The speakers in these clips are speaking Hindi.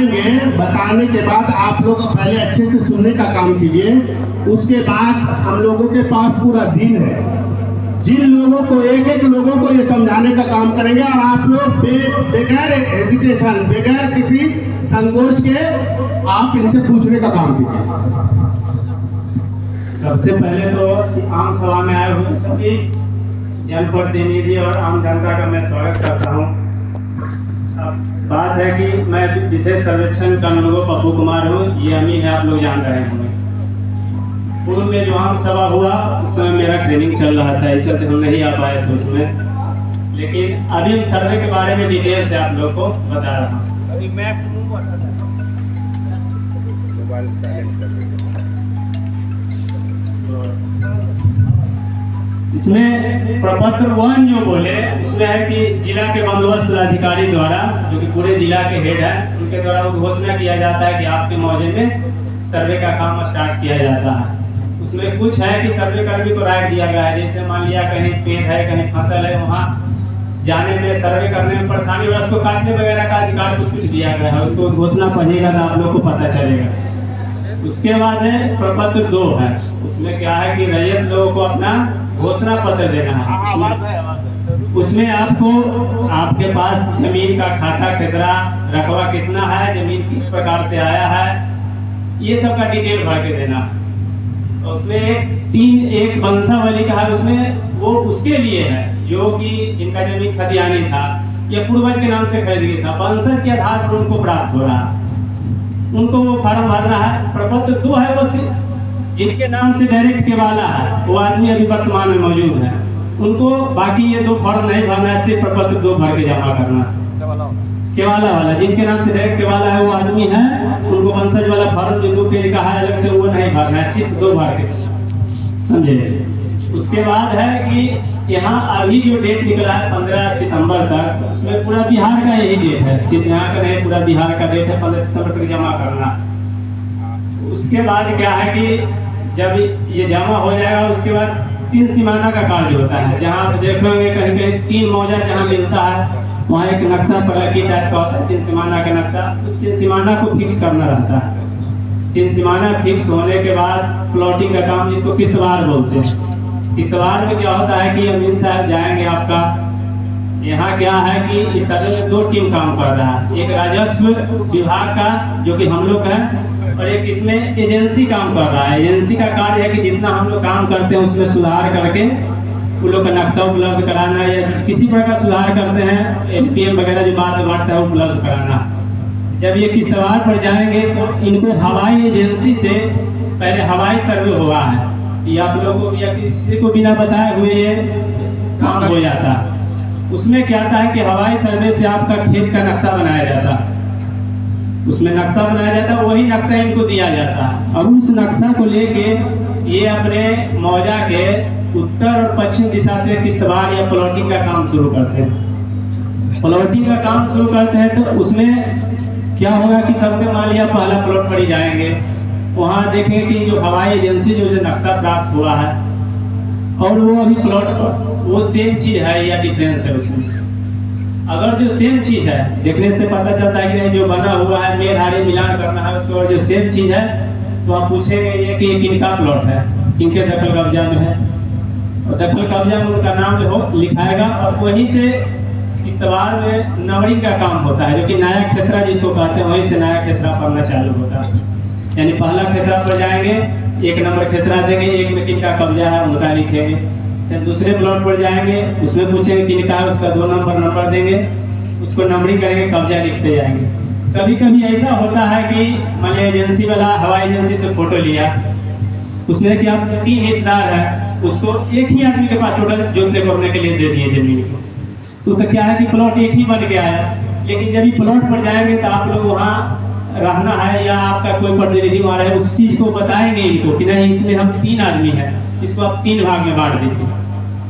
बताने के बाद आप लोग पहले अच्छे से सुनने का काम कीजिए। उसके बाद हम लोगों के पास पूरा दिन है, जिन लोगों को एक लोगों को ये समझाने का काम करेंगे और आप लोग बगैर हेजिटेशन, बगैर किसी संकोच के आप इनसे पूछने का काम कीजिए। सबसे पहले तो आम सभा में आए हुए सभी जनप्रतिनिधि और आम जनता का मैं स्वागत करता हूँ। अब बात है कि मैं विशेष सर्वेक्षण कानूनगो पप्पू कुमार हूँ, ये अमीन है, आप लोग जान रहे होंगे। पूर्व में जो आम सभा हुआ उस समय मेरा ट्रेनिंग चल रहा था, इस चलते हम नहीं आ पाए थे उसमें, लेकिन अभी हम सर्वे के बारे में डिटेल से आप लोग को बता रहा हूँ। इसमें प्रपत्र 1 जो बोले उसमें है कि जिला के बंदोबस्त पदाधिकारी द्वारा, जो कि पूरे जिला के हेड है, उनके द्वारा वो घोषणा किया जाता है कि आपके मौजे में सर्वे का काम स्टार्ट किया जाता है। उसमें कुछ है कि सर्वे कर्मी को राइट दिया गया है, जैसे मान लिया कहीं पेड़ है, कहीं फसल है, वहाँ जाने में सर्वे करने में परेशानी हो रहा है, उसको काटने वगैरह का अधिकार कुछ दिया गया है, उसको घोषणा पढ़िएगा तो आप लोग को पता चलेगा। उसके बाद है प्रपत्र 2 है, उसमें क्या है कि रैयत लोगों को अपना घोषणा पत्र देना है। उसमें आपको आपके पास जमीन का खाता खेसरा रकबा कितना है, जमीन किस प्रकार से आया है, ये सब का डिटेल भर के देना। उसमें एक वंशावली का है, उसमें वो उसके लिए है जो कि जिनका जमीन खतियानी था या पूर्वज के नाम से खरीद गया था, वंशज के आधार पर उनको प्राप्त हो रहा है, उनको वो फार्म भरना है। प्रपत्र 2 है वो जिनके नाम से डायरेक्ट केवाला है, वो आदमी अभी वर्तमान में मौजूद है, उनको बाकी ये 2 फॉर्म नहीं भरना है, सिर्फ प्रपत्र 2 भर के जमा करना। केवाला वाला जिनके नाम से डायरेक्ट केवाला है वो आदमी है, उनको वंशज वाला फॉर्म जो 2 पेज का है अलग से वो नहीं भरना है, सिर्फ 2 भर के, समझे। उसके बाद है कि यहाँ अभी जो डेट निकला है 15 सितंबर तक, उसमें पूरा बिहार का यही डेट है, सिर्फ यहाँ का नहीं, पूरा बिहार का डेट है 15 सितंबर तक जमा करना। उसके बाद क्या है कि जब ये जमा हो जाएगा उसके बाद 3 सीमाना का कार्य होता है, जहाँ आप देखोगे कहीं कहीं 3 मौजा जहाँ मिलता है वहाँ एक नक्शा पलकी टाइप का होता है, 3 सीमाना का नक्शा, उस 3 सीमाना को फिक्स करना रहता है। 3 सीमाना फिक्स होने के बाद प्लॉटिंग का काम, जिसको किस्तवार बोलते हैं। किस्तवार में क्या होता है कि अमीन साहब जाएंगे आपका, यहाँ क्या है कि इस सर्वे में 2 टीम काम कर रहा है, एक राजस्व विभाग का जो कि हम लोग हैं, और एक इसमें एजेंसी काम कर रहा है। एजेंसी का कार्य है कि जितना हम लोग काम करते हैं उसमें सुधार करके उन लोग का नक्शा उपलब्ध कराना, या किसी प्रकार का सुधार करते हैं एनपीएम वगैरह जो बाद में बांटता है उपलब्ध कराना। जब ये किस्तवार पर जाएंगे तो इनको हवाई एजेंसी से पहले हवाई सर्वे हुआ है, ये आप लोगों को या किसी को बिना बताए हुए ये काम हो जाता है। उसमें क्या आता है कि हवाई सर्वे से आपका खेत का नक्शा बनाया जाता है, उसमें नक्शा बनाया जाता है, वही नक्शा इनको दिया जाता है। अब उस नक्शा को लेके ये अपने मौजा के उत्तर और पश्चिम दिशा से किस्तवार या प्लॉटिंग का काम शुरू करते हैं। प्लॉटिंग का काम शुरू करते हैं तो उसमें क्या होगा कि सबसे मान लिया पहला प्लॉट पर ही जाएंगे, वहाँ देखेंगे कि जो हवाई एजेंसी जो नक्शा प्राप्त हुआ है और वो अभी प्लॉट वो सेम चीज़ है या डिफरेंस है उसमें। अगर जो सेम चीज़ है, देखने से पता चलता है कि नहीं जो बना हुआ है मेल हारी मिलान करना है उसको, और जो सेम चीज़ है तो आप पूछेंगे ये कि किनका प्लॉट है, किनके दखल कब्जा में है, और दखल कब्जा में उनका नाम हो लिखाएगा। और वहीं से किस्तवार में नंबरिंग का काम होता है, जो कि नया खेसरा जिसको कहते हैं, वहीं से नया खेसरा पढ़ना चालू होता है। यानी पहला खेसरा पर जाएंगे, 1 नंबर खेसरा देंगे, 1 में किनका कब्जा है उनका लिखेंगे। फिर दूसरे प्लॉट पर जाएंगे, उसमें पूछेंगे किनका है, उसका 2 नंबर देंगे, उसको नंबरिंग करेंगे, कब्जा लिखते जाएंगे। कभी कभी ऐसा होता है कि मान लीजिए एजेंसी वाला हवाई एजेंसी से फोटो लिया, उसमें क्या 3 हिस्सेदार है, उसको एक ही आदमी के पास टोटल जोतने करने के लिए दे दिए जमीन को, तो क्या है कि प्लॉट एक ही बन गया है। लेकिन जब प्लॉट पर जाएंगे तो आप लोग वहाँ रहना है या आपका कोई प्रतिनिधि वहाँ रहे, उस चीज़ को बताएंगे इनको कि नहीं इसमें हम 3 आदमी हैं, इसको आप 3 भाग में बांट दीजिए।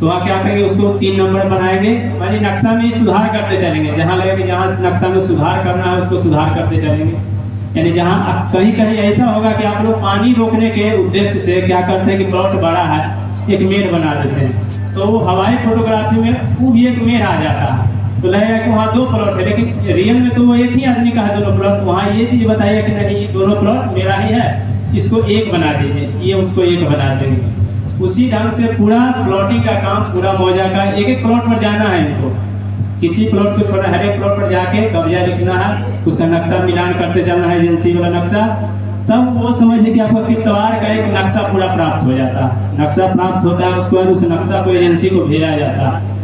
तो वहाँ क्या करेंगे, उसको 3 नंबर बनाएंगे, यानी नक्शा में ही सुधार करते चलेंगे, जहाँ लगे कि जहाँ नक्शा में सुधार करना है उसको सुधार करते चलेंगे। यानी जहाँ कहीं कहीं ऐसा होगा कि आप लोग पानी रोकने के उद्देश्य से क्या करते हैं कि प्लॉट बड़ा है, एक मेड़ बना देते हैं, तो वो हवाई फोटोग्राफी में वो भी एक मेड़ आ जाता है। तो लगेगा कि वहाँ 2 प्लॉट है, लेकिन रियल में तो वो एक ही आदमी का है दोनों प्लॉट। वहाँ ये चीज़ बताइए कि नहीं ये दोनों प्लॉट मेरा ही है, इसको एक बना दीजिए, ये उसको एक बना देंगे। उसी ढंग से पूरा प्लॉटिंग का काम, पूरा मौजा का एक एक प्लॉट पर जाना है इनको, किसी प्लॉट को छोड़ा, हर एक प्लॉट पर जाके कब्जा लिखना है, उसका नक्शा मिलान करते चलना है, एजेंसी वाला नक्शा। तब वो समझिए कि आपको किश्तवाड़ का एक नक्शा पूरा प्राप्त हो जाता है। नक्शा प्राप्त होता है, उसके बाद उस नक्शा को एजेंसी को भेजा जाता है।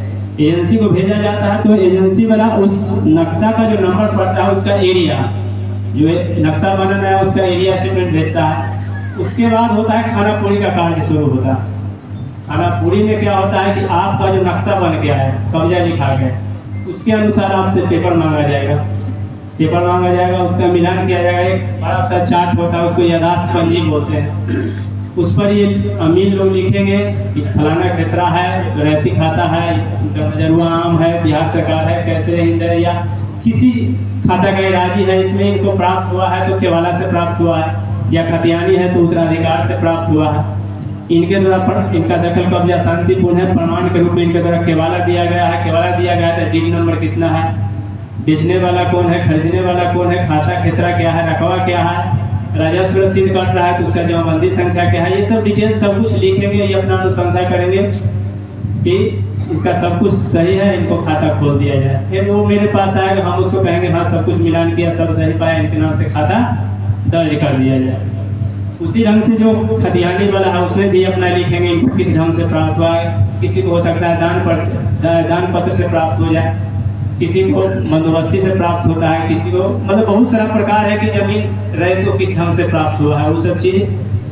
एजेंसी को भेजा जाता है तो एजेंसी वाला उस नक्शा का जो नंबर पड़ता है, उसका एरिया, जो नक्शा बनाना है उसका एरिया स्टेटमेंट भेजता है। उसके बाद होता है खाना पूरी का कार्य शुरू होता है। खाना पूरी में क्या होता है कि आपका जो नक्शा बन गया है, कब्जा लिखा गया, उसके अनुसार आपसे पेपर मांगा जाएगा। पेपर मांगा जाएगा, उसका मिलान किया जाएगा। एक बड़ा सा चार्ट होता है, उसको यादाश्त पंजी बोलते हैं। उस पर ये अमीर लोग लिखेंगे कि फलाना खेसरा है, रैती खाता है, मजरुआ आम है, बिहार सरकार है, कैसे हिंद है, या किसी खाता का राजी है, इसमें इनको प्राप्त हुआ है तो केवाला से प्राप्त हुआ है, या खतियानी है तो उत्तराधिकार से प्राप्त हुआ है। इनके द्वारा इनका दखल कब्जा शांतिपूर्ण है, प्रमाण के रूप में इनके द्वारा केवाला दिया गया है। केवाला दिया गया है तो डीड नंबर कितना है, बेचने वाला कौन है, खरीदने वाला कौन है, खाता खेसरा क्या है, रकवा क्या है, राजस्व रसीद कट रहा है तो उसका जमाबंदी संख्या क्या है, ये सब डिटेल सब कुछ लिखेंगे। ये अपना अनुशंसा करेंगे कि इनका सब कुछ सही है, इनको खाता खोल दिया जाए। फिर वो मेरे पास आएगा, हम उसको कहेंगे हाँ सब कुछ मिलान किया, सब सही पाया, इनके नाम से खाता दर्ज कर दिया जाए। उसी ढंग से जो खतियानी वाला है उसमें भी अपना लिखेंगे इनको किस ढंग से प्राप्त हुआ है। किसी को हो सकता है दान पत्र से प्राप्त हो जाए, किसी को बंदोबस्ती से प्राप्त होता है, किसी को मतलब बहुत सारा प्रकार है कि जमीन रहे तो किस ढंग से प्राप्त हुआ है। वो सब चीज़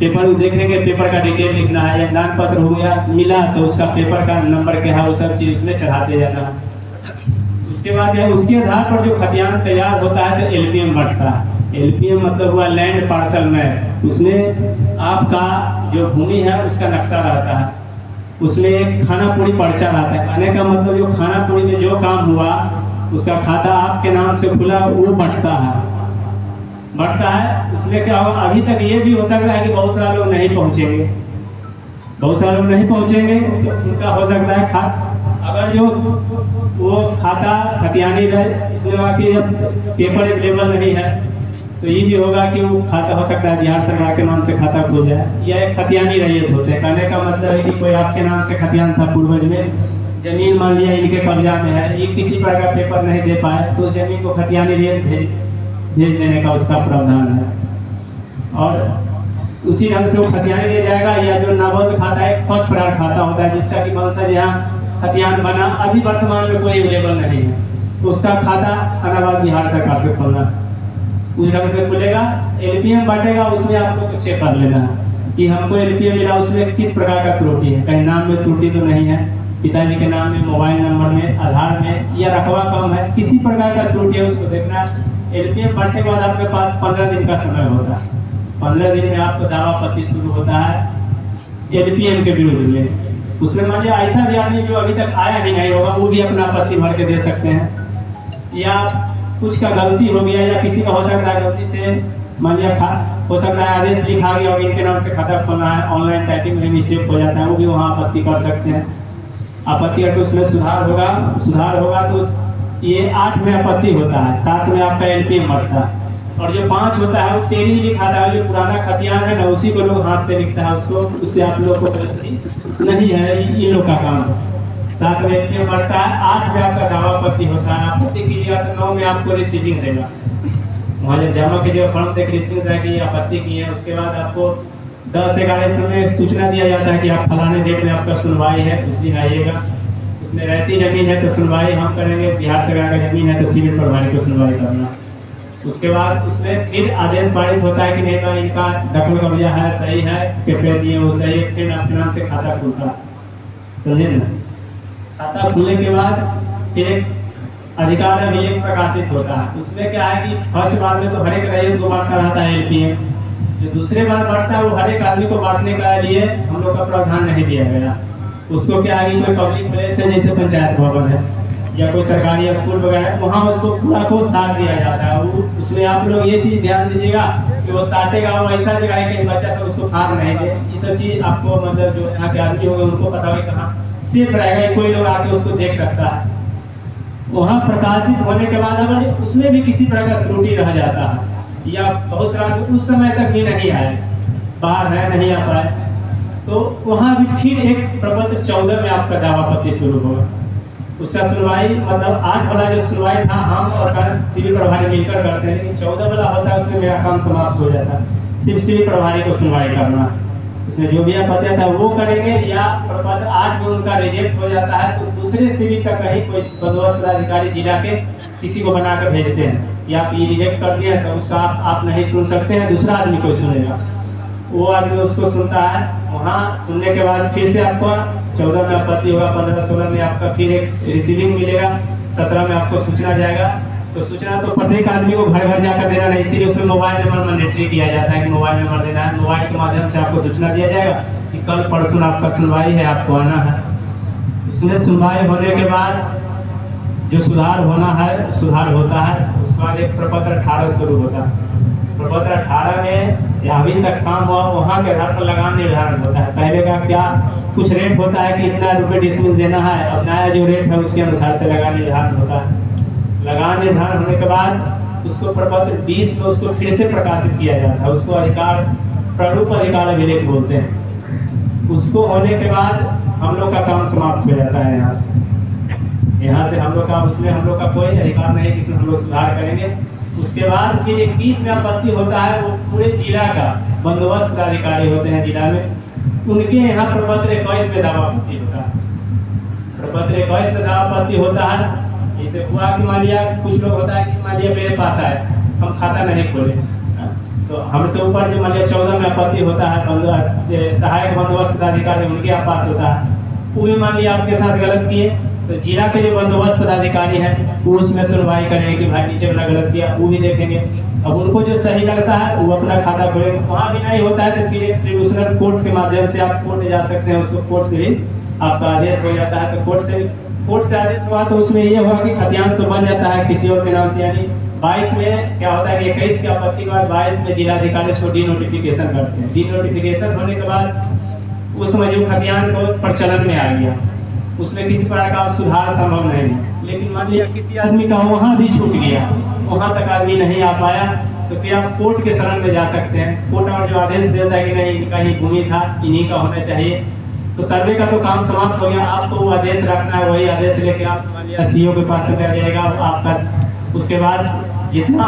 पेपर देखेंगे, पेपर का डिटेल लिखना है, या दान पत्र हो गया मिला तो उसका पेपर का नंबर क्या है, वो सब चीज़ उसमें चढ़ाते जाना है। उसके बाद उसके आधार पर जो खतियान तैयार होता है तो एलपीएम बढ़ता है। एलपीएम मतलब हुआ लैंड पार्सल मैप। उसमें आपका जो भूमि है उसका नक्शा रहता है, उसमें एक खाना पूरी पर्चा रहता है। कहने का मतलब जो खाना पूरी में जो काम हुआ उसका खाता आपके नाम से खुला, वो बढ़ता है। उसमें क्या होगा, अभी तक ये भी हो सकता है कि बहुत सारे लोग नहीं पहुँचेंगे, तो उनका हो सकता है अगर जो वो खाता खतियानी रहे, उसमें वाकई पेपर अवेलेबल नहीं है तो ये भी होगा कि वो खाता हो सकता है बिहार सरकार के नाम से खाता खुल जाए, या एक खतियानी रैयत होते हैं। कहने का मतलब है कि कोई आपके नाम से खतियान था पूर्वज में, जमीन मान लिया इनके कब्जा में है, ये किसी प्रकार का पेपर नहीं दे पाए तो जमीन को खतियानी रैयत भेज देने का उसका प्रावधान है। और उसी ढंग से वो खतियानी ले जाएगा। या जो नाबंद खाता है, पद फरार खाता होता है, जिसका कि वंशज यहाँ खतियान बना, अभी वर्तमान में कोई अवेलेबल नहीं है, तो उसका खाता अनाबाद बिहार सरकार से खोलना, उस ढंग से खुलेगा। एलपीएम बांटेगा, उसमें आप लोग को चेक कर लेना है कि हमको एलपीएम मिला, उसमें किस प्रकार का त्रुटि है, कहीं नाम में त्रुटि तो नहीं है, पिताजी के नाम में, मोबाइल नंबर में, आधार में, या रकबा कम है, किसी प्रकार का त्रुटि है उसको देखना। एलपीएम बांटने के बाद आपके पास 15 दिन का समय होता है। 15 दिन में आपको दावा आपत्ति शुरू होता है एलपीएम के विरुद्ध में। उसमें मान लिया ऐसा भी आदमी जो अभी तक आया ही नहीं होगा, वो भी अपना आपत्ति भर के दे सकते हैं। या कुछ का गलती हो गया, या किसी का हो सकता है गलती से मान लिया हो सकता है आदेश लिखा गया और इनके नाम से खाता खोलना है, ऑनलाइन टाइपिंग में मिस्टेक हो जाता है, वो भी वहाँ आपत्ति कर सकते हैं। आपत्ति करके उसमें सुधार होगा तो ये 8 में आपत्ति होता है, 7 में आपका एलपीएम बढ़ता है। और जो 5 होता है वो टेरी लिखाता है, जो पुराना खतियान है ना उसी को लोग हाथ से लिखता है उसको, उससे आप लोग को गलती नहीं है, इन लोग का काम है। 7 में एलपीएम बढ़ता है, 8 में आपका दावा आपत्ति होता है। आपत्ति कीजिएगा तो 9 में आपको रिसीविंग देगा, वहाँ जब जमा कीजिएगा फॉर्म तक रिसीविंग देगा कि आपत्ति की है। उसके बाद आपको 10-11 में सूचना दिया जाता है कि आप फलाने डेट में आपका सुनवाई है, उस दिन आइएगा। उसमें रहती जमीन है तो सुनवाई हम करेंगे, बिहार सरकार का जमीन है तो सिविल प्रभारी को सुनवाई करना। उसके बाद उसमें फिर आदेश पारित होता है कि नहीं भाई इनका दखल कब्जा है, सही है, पेपर दिए वो सही है, फिर आपके नाम से खाता खुलता है, समझे ना। खाता खुलने के बाद फिर एक अधिकार अभिलेख प्रकाशित होता है। उसमें क्या है कि फर्स्ट बार में तो हर एक रैयत को बांटना रहता है एलपीएम, जो दूसरे बार बांटता है वो हर एक आदमी को बांटने का लिए हम लोग का प्रावधान नहीं दिया गया। उसको क्या है कि कोई पब्लिक प्लेस है जैसे पंचायत भवन है या कोई सरकारी स्कूल वगैरह, वहाँ उसको पूरा को साट दिया जाता है। वो उसमें आप लोग ये चीज़ ध्यान दीजिएगा कि वो साटेगा वो ऐसा जगह है कि बच्चा सब उसको खार नहीं दे। ये सब चीज़ आपको मतलब जो यहाँ के आदमी होंगे उनको पता होगा कहाँ सेफ रहेगा, कोई लोग आके उसको देख सकता है। वहाँ प्रकाशित होने के बाद अगर उसमें भी किसी प्रकार का त्रुटि रह जाता है या बहुत सारा उस समय तक भी नहीं आए, बाहर है नहीं आ पाए, तो वहाँ भी फिर एक प्रपत्र 14 में आपका दावापत्ति शुरू होगा। उसका सुनवाई मतलब 8 वाला जो सुनवाई था हम और कार्य सिविल प्रभारी मिलकर करते हैं, लेकिन 14 वाला होता है उसमें मेरा काम समाप्त हो जाता है। सिर्फ सिविल प्रभारी को सुनवाई करना, उसमें जो भी आपत्ति आता है वो करेंगे, या प्रपत्र 8 में उनका रिजेक्ट हो जाता है तो दूसरे सिविल का कहीं कोई बंदोबस्त पदाधिकारी जिला के किसी को बना कर भेजते हैं कि आप ये रिजेक्ट कर दिए तो उसका आप नहीं सुन सकते हैं, दूसरा आदमी कोई सुनेगा, वो आदमी उसको सुनता है। वहाँ सुनने के बाद फिर से आपको 14 में आपत्ति होगा, 15-16 में आपका फिर एक रिसीविंग मिलेगा, 17 में आपको सूचना जाएगा। तो सूचना तो प्रत्येक आदमी को घर घर जाकर देना नहीं, इसीलिए उसमें मोबाइल नंबर मैंडेटरी किया जाता है कि मोबाइल नंबर देना है। मोबाइल के माध्यम से आपको सूचना दिया जाएगा कि कल परसों आपका सुनवाई है, आपको आना है। उसमें सुनवाई होने के बाद जो सुधार होना है सुधार होता है। उसके बाद एक प्रपत्र 18 शुरू होता है। प्रपत्र 18 में अभी तक काम हुआ वहाँ के आधार पर लगान निर्धारण होता है। पहले का क्या कुछ रेट होता है कि इतना रुपये डिसमिल देना है, अब नया जो रेट है उसके अनुसार से लगान निर्धारण होता है। लगान निर्धारण होने के बाद उसको प्रपत्र 20 में उसको फिर से प्रकाशित किया जाता है, उसको अधिकार प्रारूप अधिकार अभिलेख बोलते हैं। उसको होने के बाद हम लोग का काम समाप्त हो जाता है। यहाँ से हम लोग का उसमें हम लोग का कोई अधिकार नहीं कि हम लोग सुधार करेंगे। उसके बाद फिर 21 में आपत्ति होता है, वो पूरे जिला का बंदोबस्त पदाधिकारी होते हैं जिला में, उनके यहाँ प्रपत्र 21 में दावापत्ति होता है। प्रपत्र 21 में दावापत्ति होता है। जैसे हुआ कि मान लिया कुछ लोग होता है कि मान लिया मेरे पास आए, हम खाता नहीं खोले, तो हमसे ऊपर जो मान लिया 14 में आपत्ति होता है, सहायक बंदोबस्त पदाधिकारी उनके पास होता है, वो भी मान लिया आपके साथ गलत किए तो जिला के जो बंदोबस्त पदाधिकारी हैं वो उसमें सुनवाई करेंगे कि भाई नीचे वाला गलत किया, वो भी देखेंगे। अब उनको जो सही लगता है वो अपना खाता खोलेंगे। वहाँ भी नहीं होता है तो फिर एक ट्रिब्यूनल कोर्ट के माध्यम से आप कोर्ट जा सकते हैं, उसको कोर्ट से भी आपका आदेश हो जाता है। तो कोर्ट से आदेश हुआ तो उसमें ये हुआ कि खतियान तो बन जाता है किसी और के नाम से। यानी 22 में क्या होता है कि 21 की आपत्ति के बाद 22 में जिलाधिकारी उसको डी नोटिफिकेशन करते हैं। डी नोटिफिकेशन होने के बाद उसमें जो खतियान को प्रचलन में आ गया, उसमें किसी प्रकार का सुधार संभव नहीं है। लेकिन मान लिया किसी आदमी का वहाँ भी छूट गया, वहाँ तक आदमी नहीं आ पाया, तो फिर आप कोर्ट के शरण में जा सकते हैं। कोर्ट और जो आदेश देता है कि नहीं इनका ही भूमि था, इन्हीं का होना चाहिए, तो सर्वे का तो काम समाप्त हो गया। आपको वो आदेश रखना है, वही आदेश लेके आप मान लिया सीओ के पास कर जाएगा आपका। उसके बाद जितना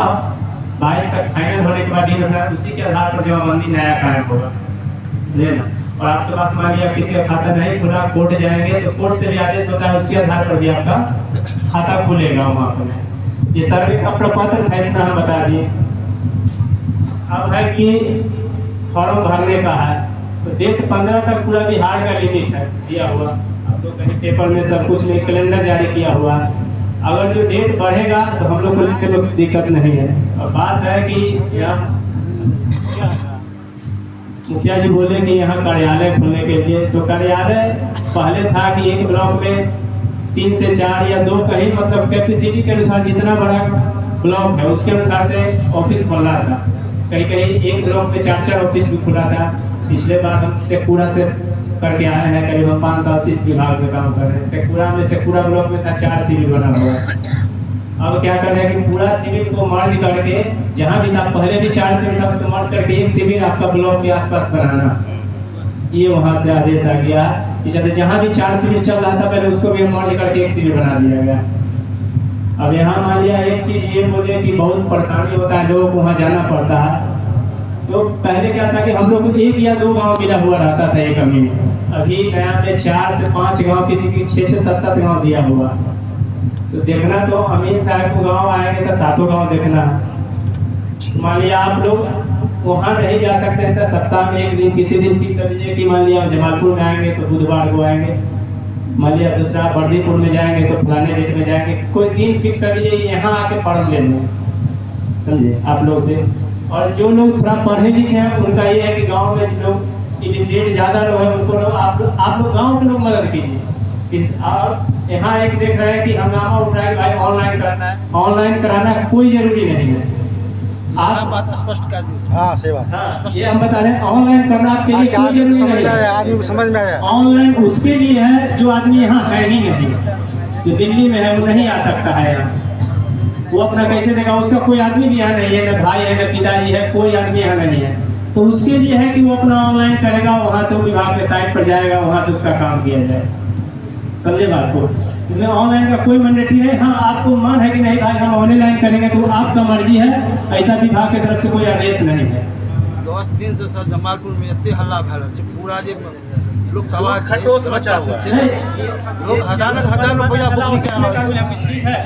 22 तक फाइनल होने के बाद डी रखना है, उसी के आधार पर जमाबंदी नया कायम होगा लेना। और आपके पास मान लिया किसी का खाता नहीं खुला, कोर्ट जाएंगे तो कोर्ट से भी आदेश होता है, उसके आधार पर भी आपका खाता खुलेगा वहाँ पर। ये सर्वे का प्रपत्र था, इतना हम बता दिए। अब है कि फॉर्म भरने का है तो डेट 15 तक पूरा बिहार का लिमिट है दिया हुआ। अब तो कहीं पेपर में सब कुछ में कैलेंडर जारी किया हुआ है। अगर जो डेट बढ़ेगा तो हम लोग को कोई दिक्कत नहीं है। और बात है कि यहाँ मुखिया जी बोले कि यहाँ कार्यालय खोलने के लिए, तो कार्यालय पहले था कि एक ब्लॉक में 3 से 4 या 2 कहीं मतलब कैपेसिटी के अनुसार जितना बड़ा ब्लॉक है उसके अनुसार से ऑफिस खोलना था। कहीं कहीं एक ब्लॉक में 4-4 ऑफिस भी खुला था। पिछले बार हम शेखपुरा से करके आए हैं, करीब 5 साल से इस विभाग में काम कर रहे हैं। शेखपुरा ब्लॉक में था 4 सिविल बना हुआ। अब क्या कर रहे हैं कि पूरा सिविल को मर्ज करके, जहाँ भी था पहले भी 4 सिविल था उसको मर्ज करके एक सिविल आपका ब्लॉक के आसपास बनाना, ये वहाँ से आदेश आ गया। इसलिए जहाँ भी 4 सिविल चल रहा था पहले उसको भी मर्ज करके एक सिविल बना दिया गया। अब यहाँ मान लिया एक चीज ये बोले कि बहुत परेशानी होता है, लोगों को वहाँ जाना पड़ता है। तो पहले क्या था कि हम लोग को 1 या 2 गांव मिला हुआ रहता था एक कम्युनिटी। अभी नया में 4 से 5 गांव, किसी की 6 से 7 गांव दिया हुआ। तो देखना तो अमीन साहब को गांव आएंगे तो 7 गांव देखना है। मान लिया आप लोग वहाँ नहीं जा सकते हैं तो सप्ताह में एक दिन किसी दिन फिक्स कर दीजिए कि मान लिया जमालपुर में आएंगे तो बुधवार को आएंगे, मान लिया दूसरा बर्दीपुर में जाएंगे तो फलाने डेट में जाएंगे। कोई दिन फिक्स कर दीजिए, यहाँ आके फॉर्म ले लें, समझे आप लोग से। और जो लोग थोड़ा पढ़े लिखे हैं उनका ये है कि गाँव में जो लोग इलिटरेट ज़्यादा लोग हैं उनको आप लोग गाँव के लोग मदद कीजिए। और यहाँ एक देख रहे हैं कि हंगामा उठ रहा है कि भाई ऑनलाइन करना है, ऑनलाइन कराना कोई जरूरी नहीं है। आप बात स्पष्ट कर दी। हाँ सही बात। हाँ, ये हम बता रहे हैं ऑनलाइन करना आपके लिए कोई जरूरी नहीं है। आदमी को समझ में आया। ऑनलाइन उसके लिए है जो आदमी यहाँ है ही नहीं। जो दिल्ली में है वो नहीं आ सकता है यहाँ। वो अपना कैसे देगा, उसका कोई आदमी भी यहाँ नहीं है, न भाई है न पिताजी है, कोई आदमी यहाँ नहीं है। तो उसके लिए है कि वो अपना ऑनलाइन करेगा, वहाँ से वो विभाग के साइट पर जाएगा, वहाँ से उसका काम किया जाए। समझे बात को? इसमें ऑनलाइन का कोई मैंडेटरी नहीं। हाँ, आपको मन है कि नहीं भाई हम ऑनलाइन करेंगे तो आपका मर्जी है, ऐसा विभाग की तरफ से कोई आदेश नहीं है। 10 दिन से सर जमालपुर में इतने हल्ला फैल पूरा जे लोग तबाह खटोस मचा हुआ है। लोग हजार हजार रुपया ठीक है।